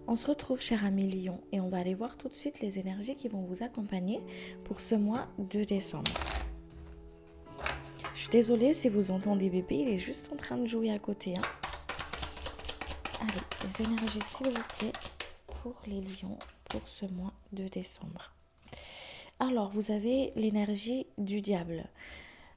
On se retrouve, cher ami Lion, et on va aller voir tout de suite les énergies qui vont vous accompagner pour ce mois de décembre. Je suis désolée si vous entendez bébé, il est juste en train de jouer à côté. Allez, les énergies s'il vous plaît pour les lions pour ce mois de décembre. Alors, vous avez l'énergie du diable.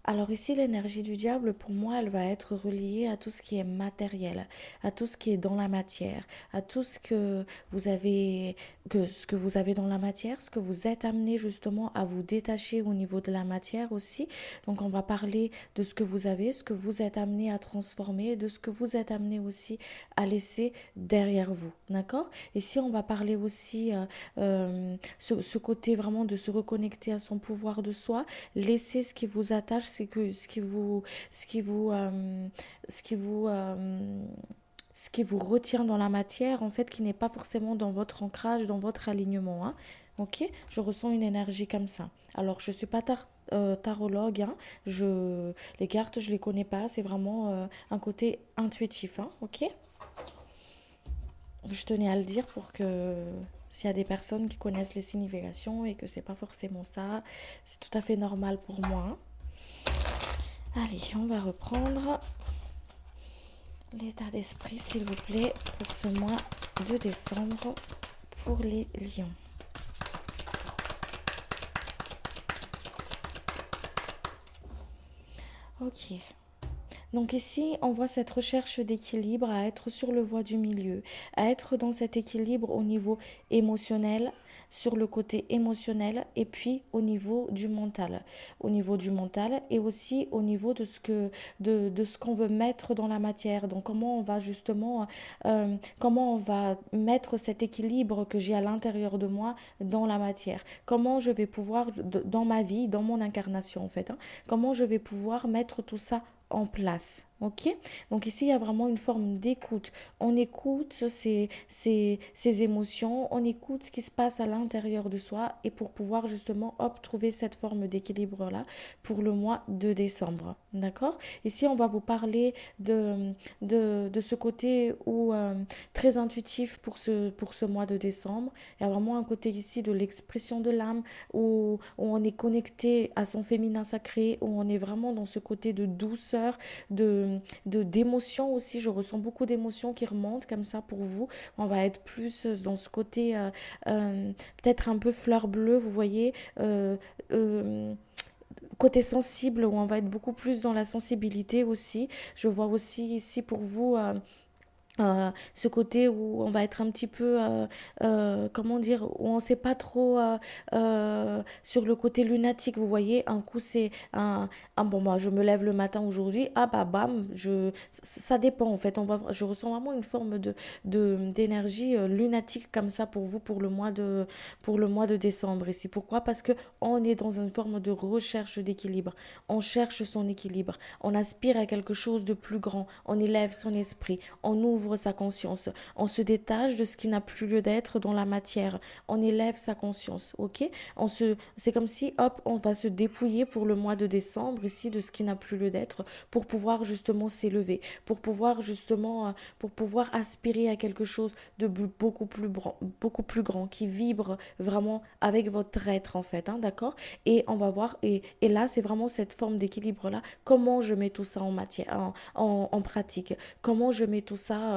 Alors ici, l'énergie du diable, pour moi, elle va être reliée à tout ce qui est matériel, à tout ce qui est dans la matière, à tout ce que vous avez dans la matière, ce que vous êtes amené justement à vous détacher au niveau de la matière aussi. Donc on va parler de ce que vous avez, ce que vous êtes amené à transformer, de ce que vous êtes amené aussi à laisser derrière vous, d'accord? Ici, on va parler aussi ce côté vraiment de se reconnecter à son pouvoir de soi, laisser ce qui vous attache, ce qui vous, ce qui vous, ce qui vous retient dans la matière, en fait, qui n'est pas forcément dans votre ancrage, dans votre alignement. Hein. Ok, je ressens une énergie comme ça. Alors, je ne suis pas tarologue, hein. Les cartes, je ne les connais pas. C'est vraiment un côté intuitif. Hein. Ok, je tenais à le dire pour que s'il y a des personnes qui connaissent les significations et que c'est pas forcément ça, c'est tout à fait normal pour moi. Hein. Allez, on va reprendre l'état d'esprit, s'il vous plaît, pour ce mois de décembre pour les lions. Ok. Donc ici, on voit cette recherche d'équilibre, à être sur le voie du milieu, à être dans cet équilibre au niveau émotionnel, sur le côté émotionnel et puis au niveau du mental. Au niveau du mental et aussi au niveau de ce qu'on veut mettre dans la matière. Donc comment on va justement, comment on va mettre cet équilibre que j'ai à l'intérieur de moi dans la matière. Comment je vais pouvoir, dans ma vie, dans mon incarnation en fait, hein, comment je vais pouvoir mettre tout ça en place. Ok. Donc ici, il y a vraiment une forme d'écoute. On écoute ces émotions, on écoute ce qui se passe à l'intérieur de soi et pour pouvoir justement hop, trouver cette forme d'équilibre-là pour le mois de décembre. D'accord. Ici, on va vous parler de ce côté où, très intuitif pour ce mois de décembre. Il y a vraiment un côté ici de l'expression de l'âme où on est connecté à son féminin sacré, où on est vraiment dans ce côté de douceur, d'émotions aussi. Je ressens beaucoup d'émotions qui remontent comme ça pour vous. On va être plus dans ce côté peut-être un peu fleur bleue, vous voyez. Côté sensible où on va être beaucoup plus dans la sensibilité aussi. Je vois aussi ici pour vous ce côté où on va être un petit peu, comment dire, où on ne sait pas trop sur le côté lunatique, vous voyez, un coup c'est bon, moi je me lève le matin aujourd'hui, ah bah bam, ça dépend en fait, je ressens vraiment une forme d'énergie lunatique comme ça pour vous pour le mois de décembre ici. Pourquoi? Parce que on est dans une forme de recherche d'équilibre, on cherche son équilibre, on aspire à quelque chose de plus grand, on élève son esprit, on ouvre sa conscience, on se détache de ce qui n'a plus lieu d'être dans la matière, on élève sa conscience, ok? C'est comme si, hop, on va se dépouiller pour le mois de décembre ici de ce qui n'a plus lieu d'être pour pouvoir justement s'élever, pour pouvoir aspirer à quelque chose de beaucoup plus grand qui vibre vraiment avec votre être en fait, hein, d'accord? Et on va voir, et là c'est vraiment cette forme d'équilibre là, comment je mets tout ça en matière, en pratique, comment je mets tout ça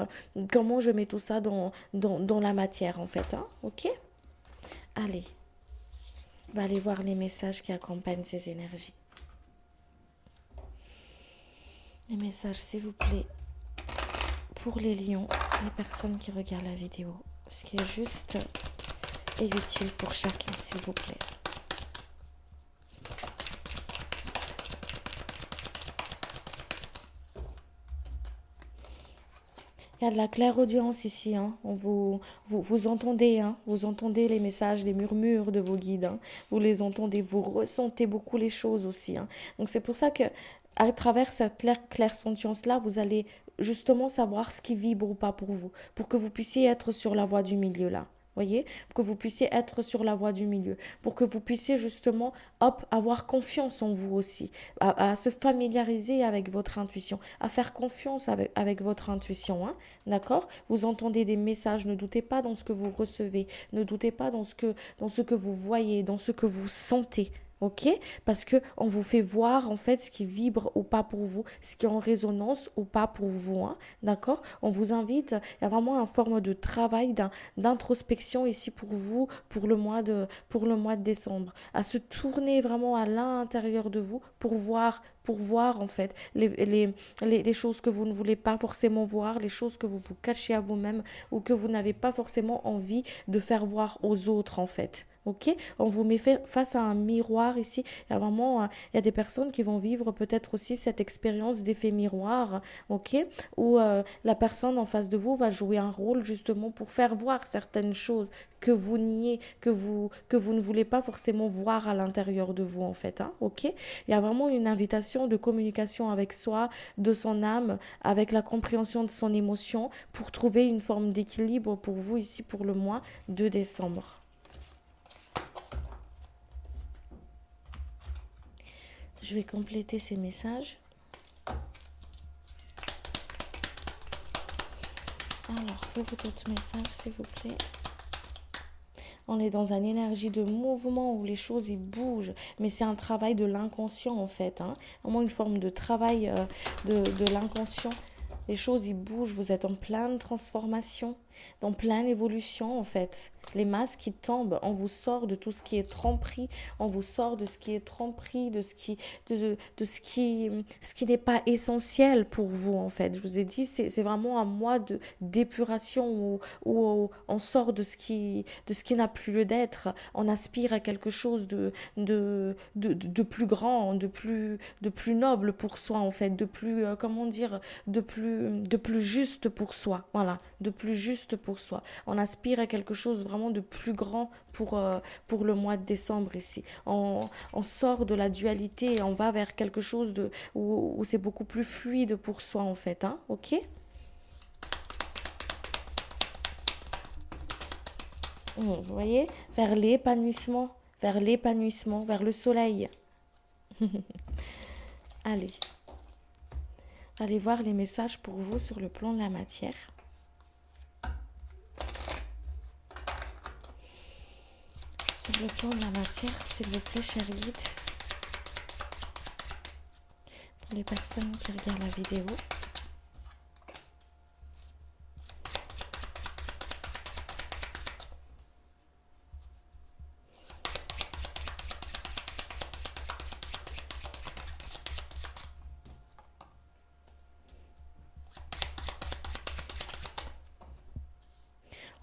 dans la matière en fait, hein, ok? Allez, on va aller voir les messages qui accompagnent ces énergies. Les messages s'il vous plaît pour les lions, les personnes qui regardent la vidéo, ce qui est juste et utile pour chacun s'il vous plaît. Il y a de la clairaudience ici, hein. Vous entendez, hein. Vous entendez les messages, les murmures de vos guides, hein. Vous les entendez, vous ressentez beaucoup les choses aussi, hein. Donc c'est pour ça que à travers cette clairsentience-là, vous allez justement savoir ce qui vibre ou pas pour vous, pour que vous puissiez être sur la voie du milieu là. Voyez, pour que vous puissiez être sur la voie du milieu, pour que vous puissiez justement, hop, avoir confiance en vous aussi, à se familiariser avec votre intuition, à faire confiance avec votre intuition, hein, d'accord? Vous entendez des messages, ne doutez pas dans ce que vous recevez, ne doutez pas dans ce que vous voyez, dans ce que vous sentez. Ok? Parce que on vous fait voir en fait ce qui vibre ou pas pour vous, ce qui est en résonance ou pas pour vous, hein, d'accord? On vous invite, il y a vraiment une forme de travail, d'introspection ici pour vous, pour le mois de décembre, à se tourner vraiment à l'intérieur de vous pour voir en fait les choses que vous ne voulez pas forcément voir, les choses que vous vous cachez à vous-même ou que vous n'avez pas forcément envie de faire voir aux autres en fait. Ok, on vous met face à un miroir ici. Il y a vraiment, il y a des personnes qui vont vivre peut-être aussi cette expérience d'effet miroir, ok, où la personne en face de vous va jouer un rôle justement pour faire voir certaines choses que vous niez, que vous ne voulez pas forcément voir à l'intérieur de vous en fait, hein, ok. Il y a vraiment une invitation de communication avec soi, de son âme, avec la compréhension de son émotion pour trouver une forme d'équilibre pour vous ici pour le mois de décembre. Je vais compléter ces messages. Alors, faites d'autres messages, s'il vous plaît. On est dans une énergie de mouvement où les choses y bougent, mais c'est un travail de l'inconscient en fait, hein. Vraiment une forme de travail de l'inconscient. Les choses y bougent, vous êtes en pleine transformation, en pleine évolution en fait. Les masques qui tombent, on vous sort de tout ce qui est tromperie, on vous sort de ce qui est tromperie, de ce qui n'est pas essentiel pour vous en fait. Je vous ai dit, c'est vraiment un mois d'épuration où on sort de ce qui n'a plus lieu d'être. On aspire à quelque chose de plus grand, de plus noble pour soi en fait, de plus, comment dire, de plus juste pour soi. Voilà, de plus juste pour soi. On aspire à quelque chose vraiment de plus grand pour le mois de décembre ici. On sort de la dualité et on va vers quelque chose où c'est beaucoup plus fluide pour soi en fait, hein, ok. Vous voyez, vers l'épanouissement, vers le soleil. Allez, allez voir les messages pour vous sur le plan de la matière. Sur le plan de la matière, s'il vous plaît, cher guide, pour les personnes qui regardent la vidéo.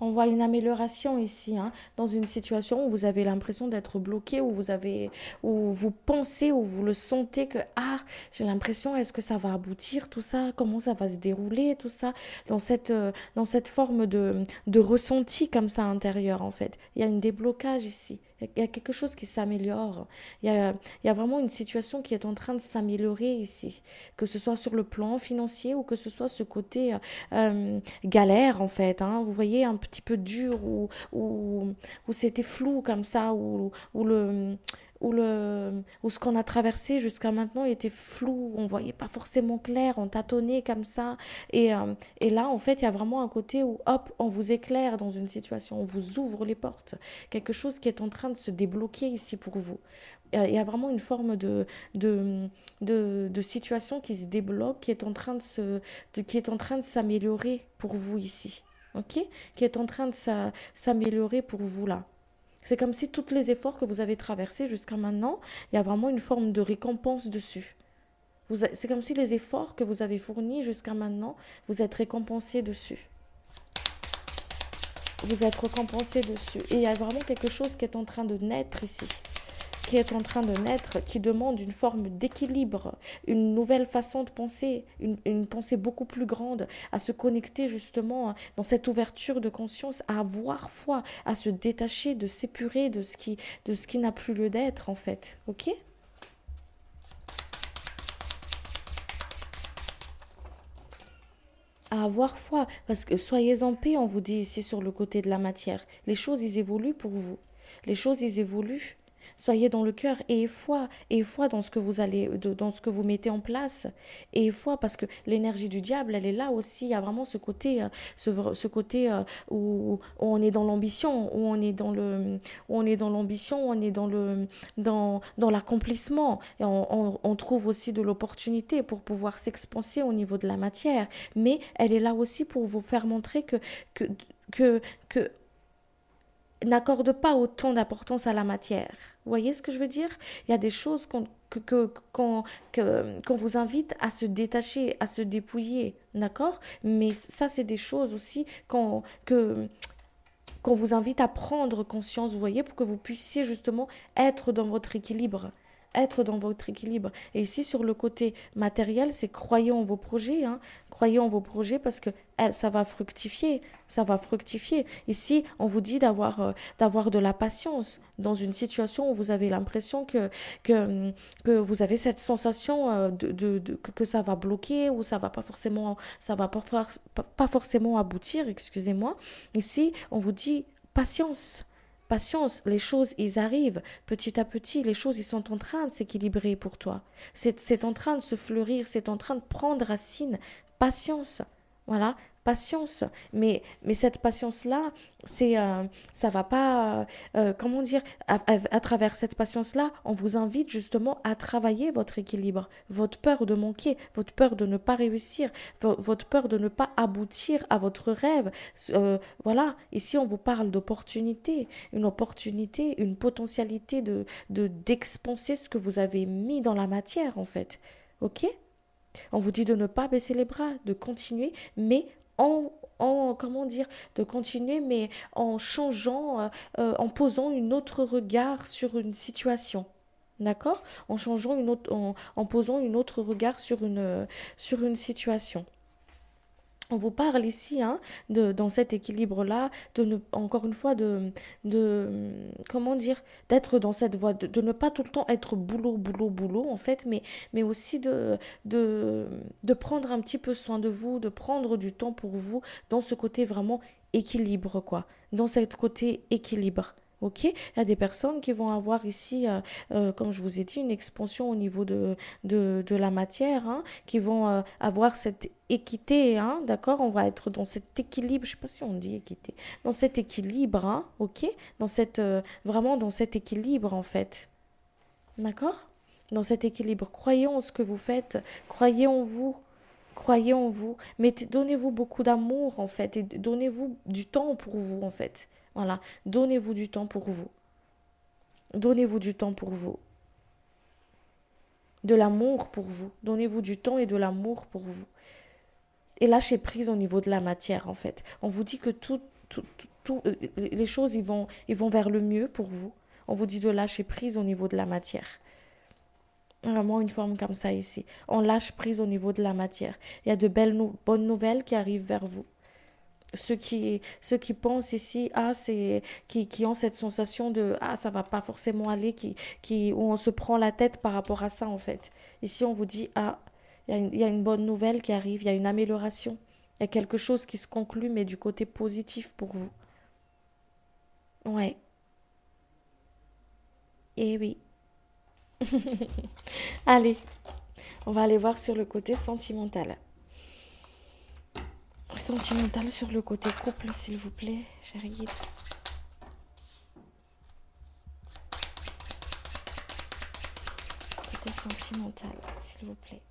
On voit une amélioration ici, hein, dans une situation où vous avez l'impression d'être bloqué, où vous pensez, où vous le sentez que, ah, j'ai l'impression, est-ce que ça va aboutir, tout ça, comment ça va se dérouler, tout ça, dans cette forme de ressenti comme ça intérieur, en fait. Il y a un déblocage ici. Il y a quelque chose qui s'améliore. Il y a vraiment une situation qui est en train de s'améliorer ici, que ce soit sur le plan financier ou que ce soit ce côté galère en fait, hein. Vous voyez, un petit peu dur où c'était flou comme ça, où ce qu'on a traversé jusqu'à maintenant était flou, on voyait pas forcément clair, on tâtonnait comme ça. Et là, en fait, il y a vraiment un côté où, hop, on vous éclaire dans une situation, on vous ouvre les portes. Quelque chose qui est en train de se débloquer ici pour vous. Il y a vraiment une forme de, de situation qui se débloque, qui est en train qui est en train de s'améliorer pour vous ici. Ok? Qui est en train de s'améliorer pour vous là. C'est comme si tous les efforts que vous avez traversés jusqu'à maintenant, il y a vraiment une forme de récompense dessus. C'est comme si les efforts que vous avez fournis jusqu'à maintenant, vous êtes récompensé dessus. Vous êtes récompensé dessus. Et il y a vraiment quelque chose qui est en train de naître ici, qui est en train de naître, qui demande une forme d'équilibre, une nouvelle façon de penser, une pensée beaucoup plus grande, à se connecter justement dans cette ouverture de conscience, à avoir foi, à se détacher, de s'épurer de ce qui n'a plus lieu d'être en fait. Ok? à avoir foi. Parce que soyez en paix, on vous dit ici sur le côté de la matière. Les choses, ils évoluent pour vous. Les choses, ils évoluent. Soyez dans le cœur et foi dans ce que vous allez, dans ce que vous mettez en place, et foi parce que l'énergie du diable, elle est là aussi. Il y a vraiment ce côté où on est dans l'ambition, où on est dans le, où on est dans l'ambition, où on est dans l'accomplissement. Et on trouve aussi de l'opportunité pour pouvoir s'expanser au niveau de la matière, mais elle est là aussi pour vous faire montrer que, que, que n'accorde pas autant d'importance à la matière. Vous voyez ce que je veux dire? Il y a des choses qu'on vous invite à se détacher, à se dépouiller, d'accord? Mais ça, c'est des choses aussi qu'on vous invite à prendre conscience, vous voyez, pour que vous puissiez justement être dans votre équilibre. Être dans votre équilibre. Et ici, sur le côté matériel, c'est croyez en vos projets, hein. Croyez en vos projets parce que ça va fructifier. Ça va fructifier. Ici, on vous dit d'avoir de la patience dans une situation où vous avez l'impression que, que vous avez cette sensation que ça va bloquer ou ça va pas forcément aboutir, excusez-moi. Ici, on vous dit patience. Patience, les choses, ils arrivent petit à petit, les choses, ils sont en train de s'équilibrer pour toi. C'est en train de se fleurir, c'est en train de prendre racine. Patience, voilà, patience. Mais cette patience-là, ça va pas, comment dire, à travers cette patience-là, on vous invite justement à travailler votre équilibre, votre peur de manquer, votre peur de ne pas réussir, votre peur de ne pas aboutir à votre rêve. Voilà, ici on vous parle d'opportunité, une opportunité, une potentialité d'expanser ce que vous avez mis dans la matière en fait. Ok? On vous dit de ne pas baisser les bras, de continuer, mais comment dire, de continuer, mais en changeant, en posant un autre regard sur une situation. D'accord? En changeant en posant un autre regard sur une situation. On vous parle ici, hein, dans cet équilibre-là, encore une fois, comment dire, d'être dans cette voie, de ne pas tout le temps être boulot, boulot, boulot, en fait, mais aussi de prendre un petit peu soin de vous, de prendre du temps pour vous, dans ce côté vraiment équilibre, quoi, dans ce côté équilibre. Ok, il y a des personnes qui vont avoir ici, comme je vous ai dit, une expansion au niveau de la matière, hein, qui vont avoir cette équité, hein, d'accord? On va être dans cet équilibre, je sais pas si on dit équité, dans cet équilibre, hein, ok? Vraiment dans cet équilibre en fait, d'accord? Dans cet équilibre, croyez en ce que vous faites, croyez en vous, donnez-vous beaucoup d'amour en fait et donnez-vous du temps pour vous en fait. Voilà, donnez-vous du temps pour vous. Donnez-vous du temps pour vous. De l'amour pour vous. Donnez-vous du temps et de l'amour pour vous. Et lâchez prise au niveau de la matière en fait. On vous dit que les choses ils vont vers le mieux pour vous. On vous dit de lâcher prise au niveau de la matière. Vraiment une forme comme ça ici. On lâche prise au niveau de la matière. Il y a de bonnes nouvelles qui arrivent vers vous. Ceux qui pensent ici, qui ont cette sensation de ça va pas forcément aller, où on se prend la tête par rapport à ça en fait. Ici on vous dit il y a une bonne nouvelle qui arrive, il y a une amélioration, il y a quelque chose qui se conclut mais du côté positif pour vous. Ouais, et oui. Allez, on va aller voir sur le côté sentimental. Sentimental sur le côté couple s'il vous plaît, cher guide. Côté sentimental s'il vous plaît.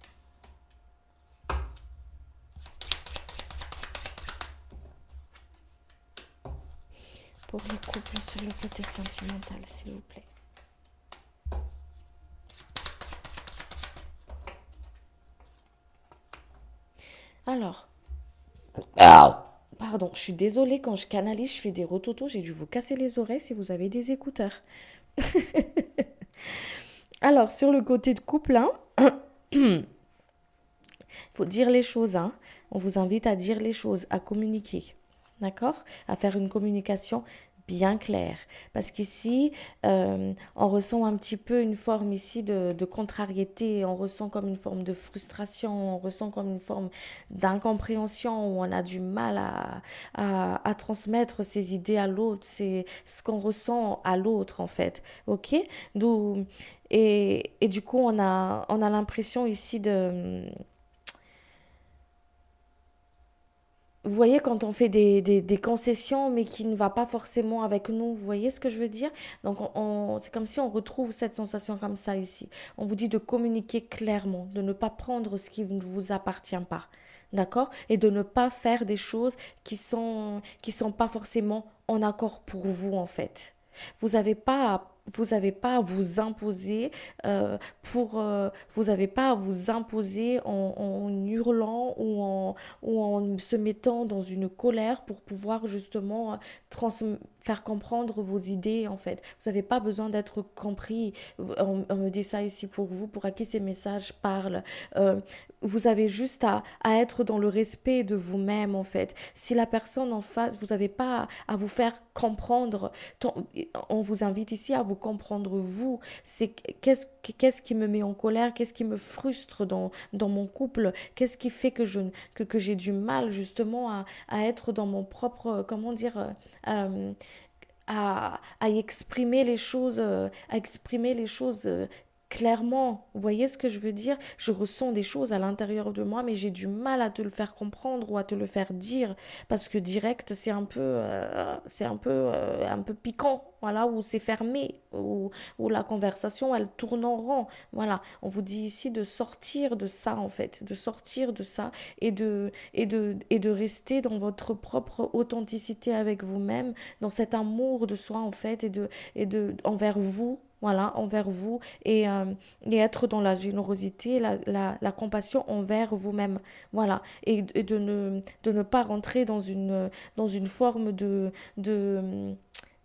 Pour le couple sur le côté sentimental s'il vous plaît. Alors, pardon, je suis désolée, quand je canalise, je fais des rototos, j'ai dû vous casser les oreilles si vous avez des écouteurs. Alors, sur le côté de couple, hein, il faut dire les choses, hein. On vous invite à dire les choses, à communiquer, d'accord? À faire une communication bien clair. Parce qu'ici, on ressent un petit peu une forme ici de contrariété, on ressent comme une forme de frustration, on ressent comme une forme d'incompréhension où on a du mal à transmettre ses idées à l'autre, c'est ce qu'on ressent à l'autre en fait. Ok? D'où, et du coup, on a l'impression ici de... Vous voyez, quand on fait des concessions, mais qui ne va pas forcément avec nous, vous voyez ce que je veux dire? Donc, c'est comme si on retrouve cette sensation comme ça ici. On vous dit de communiquer clairement, de ne pas prendre ce qui ne vous appartient pas, d'accord? Et de ne pas faire des choses qui sont pas forcément en accord pour vous, en fait. Vous avez pas à vous imposer vous n'avez pas à vous imposer en hurlant ou en se mettant dans une colère pour pouvoir justement faire comprendre vos idées en fait. Vous n'avez pas besoin d'être compris. On me dit ça ici pour vous, pour à qui ces messages parlent. Euh, Vous avez juste à être dans le respect de vous-même en fait. Si la personne en face, vous n'avez pas à vous faire comprendre. On vous invite ici à vous comprendre vous. C'est qu'est-ce qui me met en colère, qu'est-ce qui me frustre dans mon couple, qu'est-ce qui fait que j'ai du mal justement à être dans mon propre, comment dire, à exprimer les choses, clairement. Vous voyez ce que je veux dire? Je ressens des choses à l'intérieur de moi, mais j'ai du mal à te le faire comprendre ou à te le faire dire parce que direct, c'est un peu piquant. Voilà, où c'est fermé, où la conversation, elle tourne en rond. Voilà, on vous dit ici de sortir de ça, en fait, de sortir de ça et de rester dans votre propre authenticité avec vous-même, dans cet amour de soi en fait envers vous. Voilà, envers vous et être dans la générosité, la compassion envers vous-même. Voilà, et de ne pas rentrer dans une forme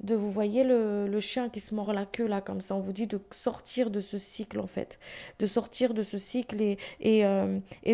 vous voyez le chien qui se mord la queue là comme ça, on vous dit de sortir de ce cycle en fait, de sortir de ce cycle et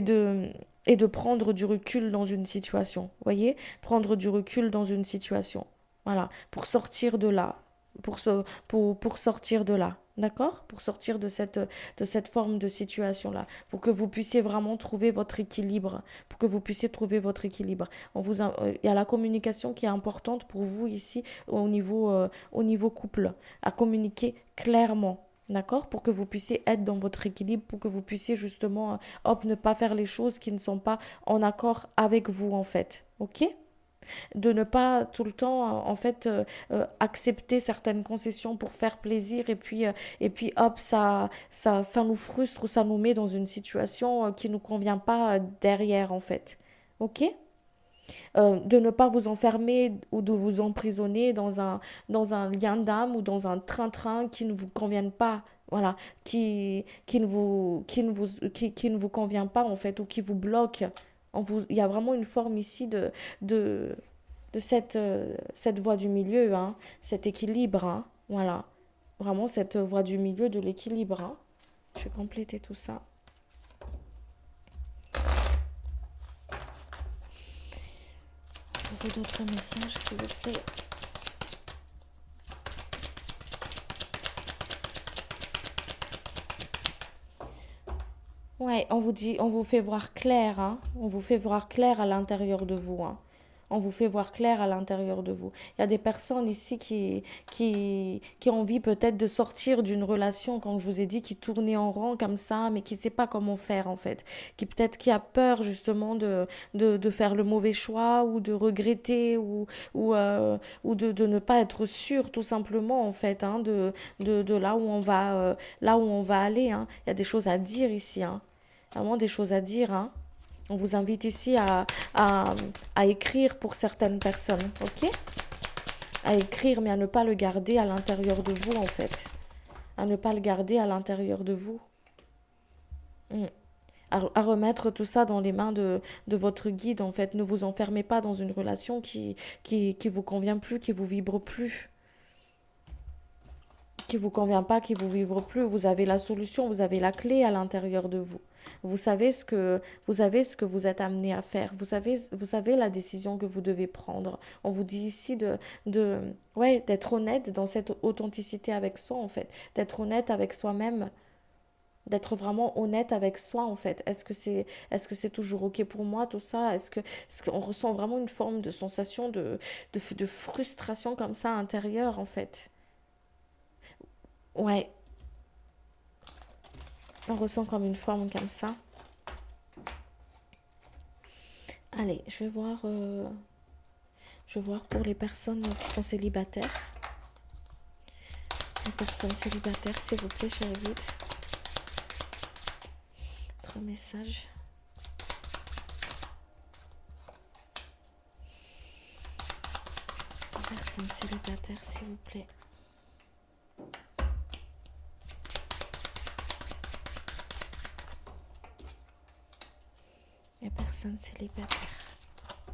de prendre du recul dans une situation. Vous voyez, prendre du recul dans une situation. Voilà, pour sortir de là, pour sortir de là. D'accord? Pour sortir de cette forme de situation-là. Pour que vous puissiez vraiment trouver votre équilibre. Pour que vous puissiez trouver votre équilibre. Il y a la communication qui est importante pour vous ici au niveau couple. À communiquer clairement. D'accord? Pour que vous puissiez être dans votre équilibre, pour que vous puissiez justement, hop, ne pas faire les choses qui ne sont pas en accord avec vous, en fait. Ok? De ne pas tout le temps en fait accepter certaines concessions pour faire plaisir et puis hop ça nous frustre ou ça nous met dans une situation qui nous convient pas derrière en fait. Ok. De ne pas vous enfermer ou de vous emprisonner dans un lien d'âme ou dans un train-train qui ne vous convienne pas. Voilà, qui ne vous convient pas en fait ou qui vous bloque. Il y a vraiment une forme ici de, de cette voie du milieu, hein, cet équilibre, hein, voilà. Vraiment cette voie du milieu de l'équilibre, hein. Je vais compléter tout ça. Avez-vous d'autres messages, s'il vous plaît? Ouais, on vous dit, on vous fait voir clair, hein. On vous fait voir clair à l'intérieur de vous, hein. On vous fait voir clair à l'intérieur de vous. Il y a des personnes ici qui ont envie peut-être de sortir d'une relation, comme je vous ai dit, qui tournait en rond comme ça, mais qui ne sait pas comment faire en fait. Qui a peur justement de faire le mauvais choix ou de regretter ou de ne pas être sûr tout simplement en fait hein, de là où on va aller. Hein. Il y a des choses à dire ici. Hein. Vraiment des choses à dire. Hein. On vous invite ici à, à écrire pour certaines personnes, ok? À écrire, mais à ne pas le garder à l'intérieur de vous, en fait. À ne pas le garder à l'intérieur de vous. Mm. À remettre tout ça dans les mains de votre guide, en fait. Ne vous enfermez pas dans une relation qui vous convient plus, qui vous vibre plus. Qui vous convient pas, qui vous vibre plus. Vous avez la solution, vous avez la clé à l'intérieur de vous. Vous savez ce que vous êtes amené à faire. Vous savez la décision que vous devez prendre. On vous dit ici ouais, d'être honnête dans cette authenticité avec soi, en fait. D'être honnête avec soi-même, d'être vraiment honnête avec soi en fait. Est-ce que c'est toujours ok pour moi tout ça? Est-ce qu'on ressent vraiment une forme de sensation de frustration comme ça intérieure en fait? Ouais, on ressent comme une forme comme ça. Allez, je vais voir pour les personnes qui sont célibataires. Les personnes célibataires, s'il vous plaît, chérie guide. Autre message. Les personnes célibataires, s'il vous plaît. Les personnes célibataires.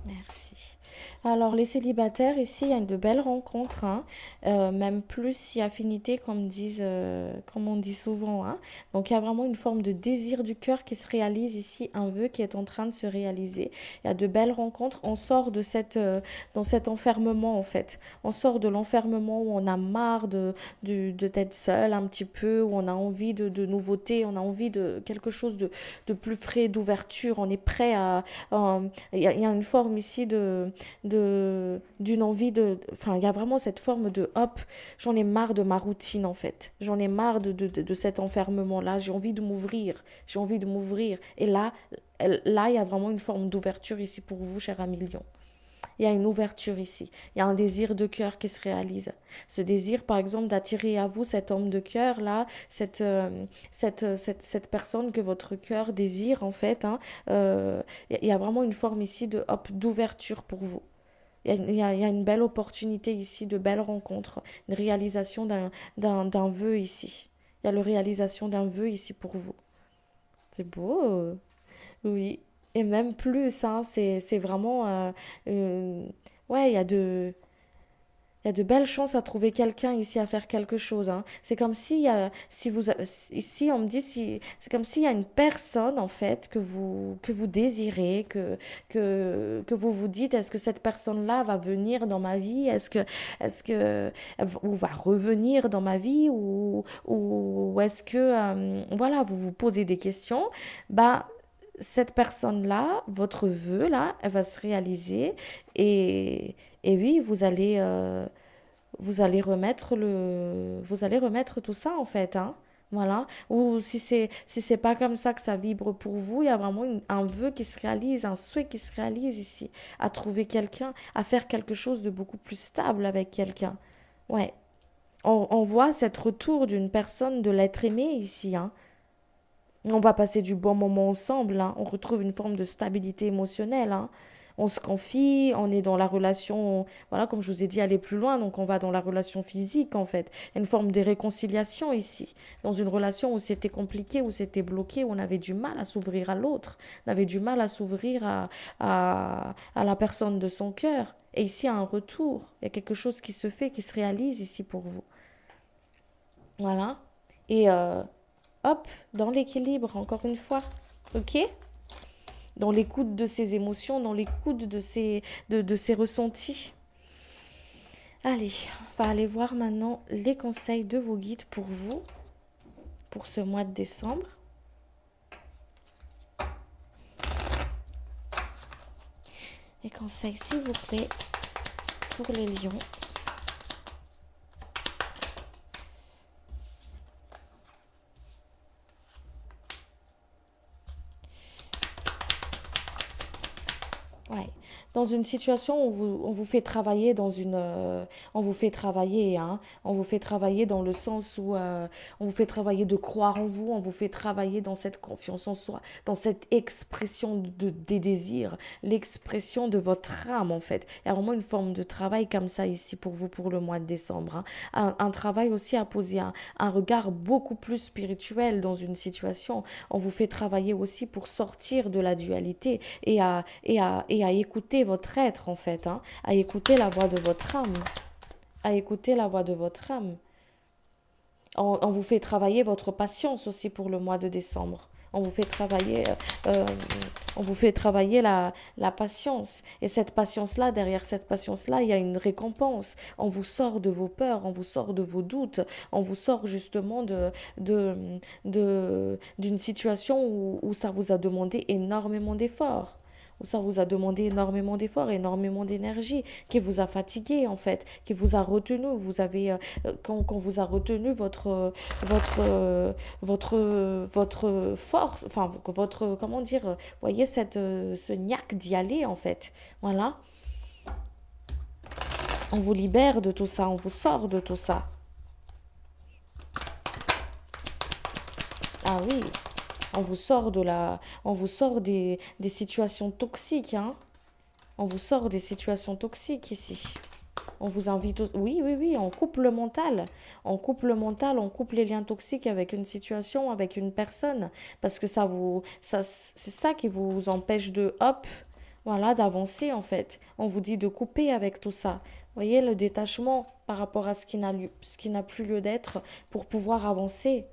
Merci. Alors, les célibataires, ici, il y a de belles rencontres, hein. Même plus si affinité, comme on dit souvent, hein. Donc, il y a vraiment une forme de désir du cœur qui se réalise ici, un vœu qui est en train de se réaliser. Il y a de belles rencontres. On sort dans cet enfermement, en fait. On sort de l'enfermement où on a marre d'être seul un petit peu, où on a envie de nouveautés, on a envie de quelque chose de plus frais, d'ouverture. On est prêt il y a une forme ici d'une envie enfin, il y a vraiment cette forme de hop, j'en ai marre de ma routine en fait. J'en ai marre de cet enfermement-là. J'ai envie de m'ouvrir. J'ai envie de m'ouvrir. Et là, il y a vraiment une forme d'ouverture ici pour vous, cher ami lion. Il y a une ouverture ici. Il y a un désir de cœur qui se réalise. Ce désir, par exemple, d'attirer à vous cet homme de cœur, là, cette personne que votre cœur désire, en fait, hein, il y a vraiment une forme ici hop, d'ouverture pour vous. Il y a une belle opportunité ici, de belles rencontres, une réalisation d'un vœu ici. Il y a la réalisation d'un vœu ici pour vous. C'est beau. Oui. Et même plus, hein, c'est vraiment... ouais, il y a de belles chances à trouver quelqu'un ici à faire quelque chose, hein. C'est comme si, ici on me dit, c'est comme s'il y a une personne en fait que vous désirez, que vous vous dites, est-ce que cette personne-là va venir dans ma vie? Ou va revenir dans ma vie? Ou est-ce que, voilà, vous vous posez des questions? Bah, cette personne-là, votre vœu là, elle va se réaliser et oui, vous allez remettre tout ça en fait, hein. Voilà. Ou si c'est pas comme ça que ça vibre pour vous, il y a vraiment un vœu qui se réalise, un souhait qui se réalise ici, à trouver quelqu'un, à faire quelque chose de beaucoup plus stable avec quelqu'un. Ouais. On voit cet retour d'une personne, de l'être aimé ici, hein. On va passer du bon moment ensemble, hein. On retrouve une forme de stabilité émotionnelle, hein. On se confie, on est dans la relation, voilà, comme je vous ai dit, aller plus loin, donc on va dans la relation physique en fait. Il y a une forme de réconciliation ici, dans une relation où c'était compliqué, où c'était bloqué, où on avait du mal à s'ouvrir à l'autre, on avait du mal à s'ouvrir à la personne de son cœur. Et ici, il y a un retour, il y a quelque chose qui se fait, qui se réalise ici pour vous. Voilà. Et hop, dans l'équilibre, encore une fois. Ok? Dans l'écoute de ses émotions, dans l'écoute de ses ressentis. Allez, on va aller voir maintenant les conseils de vos guides pour vous, pour ce mois de décembre. Les conseils, s'il vous plaît, pour les lions. Ouais. Dans une situation où on vous fait travailler on vous fait travailler, hein, on vous fait travailler dans le sens où on vous fait travailler de croire en vous, on vous fait travailler dans cette confiance en soi, dans cette expression des désirs, l'expression de votre âme en fait. Il y a vraiment une forme de travail comme ça ici pour vous pour le mois de décembre, hein. Un travail aussi à poser un regard beaucoup plus spirituel dans une situation. On vous fait travailler aussi pour sortir de la dualité et à écouter votre être en fait, hein, à écouter la voix de votre âme, à écouter la voix de votre âme. On vous fait travailler votre patience aussi pour le mois de décembre. On vous fait travailler, euh, on vous fait travailler la patience. Et cette patience-là, derrière cette patience-là, il y a une récompense. On vous sort de vos peurs, on vous sort de vos doutes, on vous sort justement d'une situation où ça vous a demandé énormément d'efforts. Où ça vous a demandé énormément d'efforts, énormément d'énergie, qui vous a fatigué en fait, qui vous a retenu. Vous avez, quand vous a retenu votre, votre force, enfin votre, comment dire, voyez ce niaque d'y aller en fait. Voilà, on vous libère de tout ça, on vous sort de tout ça. Ah oui, on vous sort des situations toxiques, hein. On vous sort des situations toxiques ici. On vous invite, oui, oui, oui, on coupe le mental. On coupe le mental, on coupe les liens toxiques avec une situation, avec une personne. Parce que c'est ça qui vous empêche de, hop, voilà, d'avancer en fait. On vous dit de couper avec tout ça. Vous voyez, le détachement par rapport à ce qui n'a plus lieu d'être pour pouvoir avancer.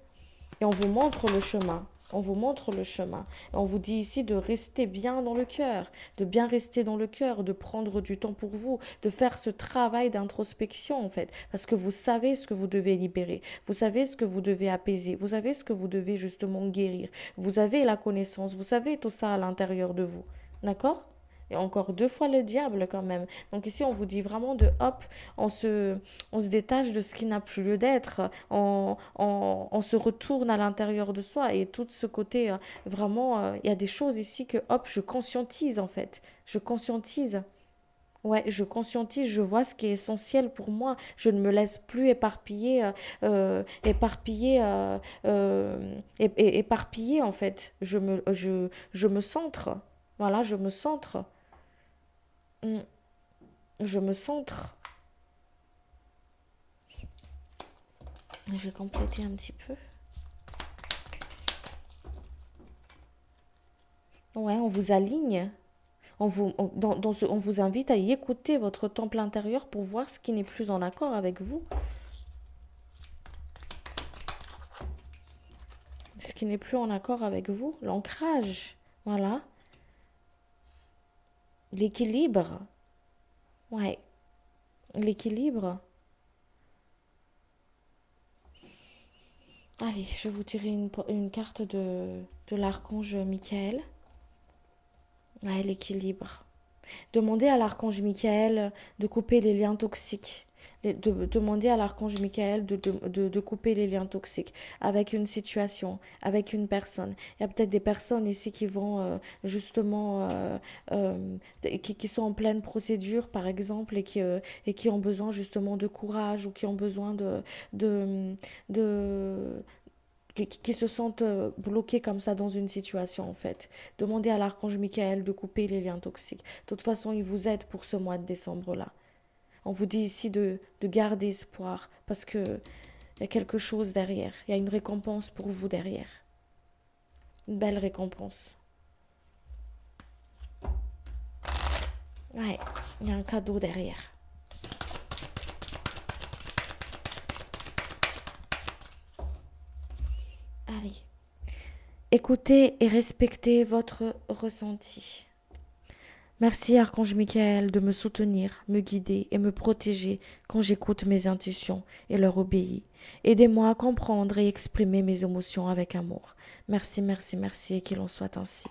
Et on vous montre le chemin. On vous montre le chemin. Et on vous dit ici de rester bien dans le cœur, de bien rester dans le cœur, de prendre du temps pour vous, de faire ce travail d'introspection en fait. Parce que vous savez ce que vous devez libérer, vous savez ce que vous devez apaiser, vous savez ce que vous devez justement guérir. Vous avez la connaissance, vous savez tout ça à l'intérieur de vous. D'accord? Et encore deux fois le diable quand même. Donc ici, on vous dit vraiment de hop, on se détache de ce qui n'a plus lieu d'être, on se retourne à l'intérieur de soi et tout ce côté, vraiment, il y a des choses ici que hop, je conscientise en fait. Je conscientise. Ouais, je conscientise, je vois ce qui est essentiel pour moi. Je ne me laisse plus éparpiller, éparpiller en fait. Je me centre. Voilà, je me centre. Mm. Je me centre. Je vais compléter un petit peu. Ouais, on vous aligne. On vous invite à y écouter votre temple intérieur pour voir ce qui n'est plus en accord avec vous. Ce qui n'est plus en accord avec vous. L'ancrage. Voilà. L'équilibre. Ouais. L'équilibre. Allez, je vais vous tirer une carte de l'archange Michael. Ouais, l'équilibre. Demandez à l'archange Michael de couper les liens toxiques. Demander à l'archange Michael de couper les liens toxiques avec une situation, avec une personne. Il y a peut-être des personnes ici qui vont justement, qui sont en pleine procédure, par exemple, et qui ont besoin justement de courage ou qui ont besoin de, de, qui se sentent bloqués comme ça dans une situation en fait. Demandez à l'archange Michael de couper les liens toxiques. De toute façon, il vous aide pour ce mois de décembre-là. On vous dit ici de garder espoir parce que il y a quelque chose derrière. Il y a une récompense pour vous derrière. Une belle récompense. Ouais, il y a un cadeau derrière. Allez. Écoutez et respectez votre ressenti. Merci, Archange Michael, de me soutenir, me guider et me protéger quand j'écoute mes intuitions et leur obéis. Aidez-moi à comprendre et exprimer mes émotions avec amour. Merci, merci, merci et qu'il en soit ainsi.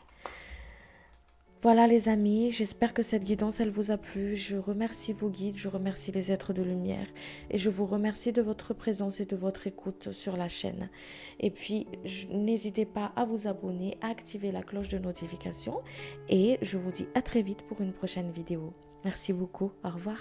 Voilà les amis, j'espère que cette guidance elle vous a plu. Je remercie vos guides, je remercie les êtres de lumière et je vous remercie de votre présence et de votre écoute sur la chaîne. Et puis n'hésitez pas à vous abonner, à activer la cloche de notification et je vous dis à très vite pour une prochaine vidéo. Merci beaucoup, au revoir.